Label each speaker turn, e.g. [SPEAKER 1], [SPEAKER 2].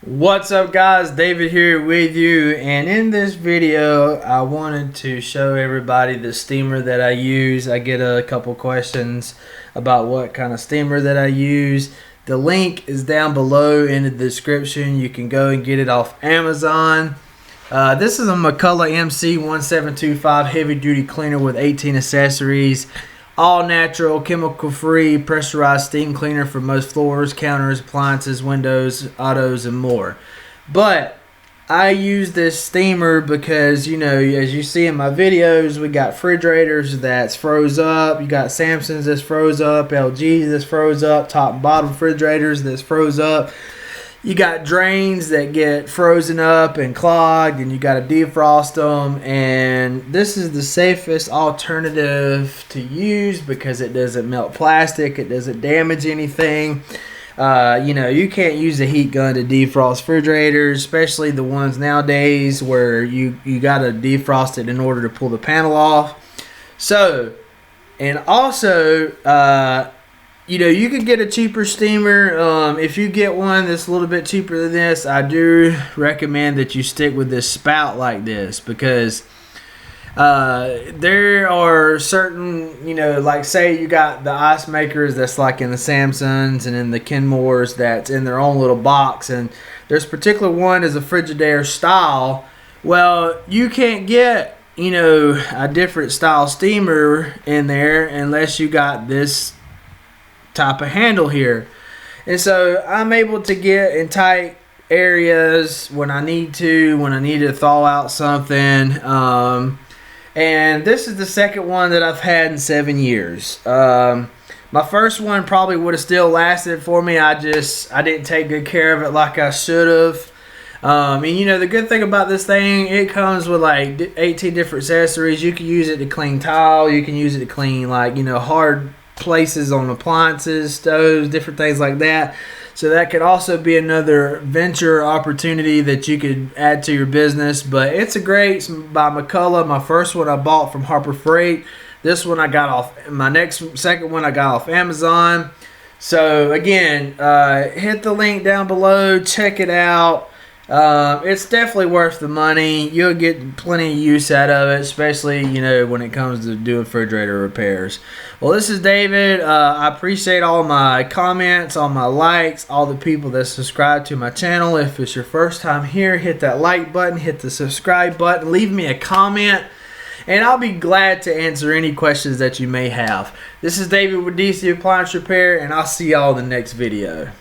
[SPEAKER 1] What's up guys, David here with you, and in this video I wanted to show everybody the steamer that I use. I get a couple questions about what kind of steamer that I use. The link is down below in the description. You can go and get it off Amazon. This is a McCulloch MC1725 heavy duty cleaner with 18 accessories. All natural, chemical free, pressurized steam cleaner for most floors, counters, appliances, windows, autos, and more. But I use this steamer because, you know, as you see in my videos, we got refrigerators that's froze up. You got Samsung's that's froze up, LG's that's froze up, top and bottom refrigerators that's froze up. You got drains that get frozen up and clogged, and you got to defrost them. And this is the safest alternative to use because it doesn't melt plastic, it doesn't damage anything. You know, you can't use a heat gun to defrost refrigerators, especially the ones nowadays where you got to defrost it in order to pull the panel off. So, and also, you know, you could get a cheaper steamer. If you get one that's a little bit cheaper than this, I do recommend that you stick with this spout like this, because there are certain, you know, like say you got the ice makers that's like in the Samsungs and in the Kenmores that's in their own little box, and there's a particular one is a Frigidaire style. Well, you can't get, you know, a different style steamer in there unless you got this type of handle here. And so I'm able to get in tight areas when I need to thaw out something. And this is the second one that I've had in 7 years. My first one probably would have still lasted for me. I didn't take good care of it like I should have. And you know, the good thing about this thing, it comes with like 18 different accessories. You can use it to clean tile, you can use it to clean, like, you know, hard places on appliances, stoves, different things like that. So that could also be another venture opportunity that you could add to your business. But it's a great, by McCulloch. My first one I bought from Harbor Freight. This one I got off, second one I got off Amazon. So again, hit the link down below, check it out. It's definitely worth the money. You'll get plenty of use out of it, especially, you know, when it comes to doing refrigerator repairs. Well, this is David. I appreciate all my comments, all my likes, all the people that subscribe to my channel. If it's your first time here, hit that like button, hit the subscribe button, leave me a comment, and I'll be glad to answer any questions that you may have. This is David with DC Appliance Repair, and I'll see y'all in the next video.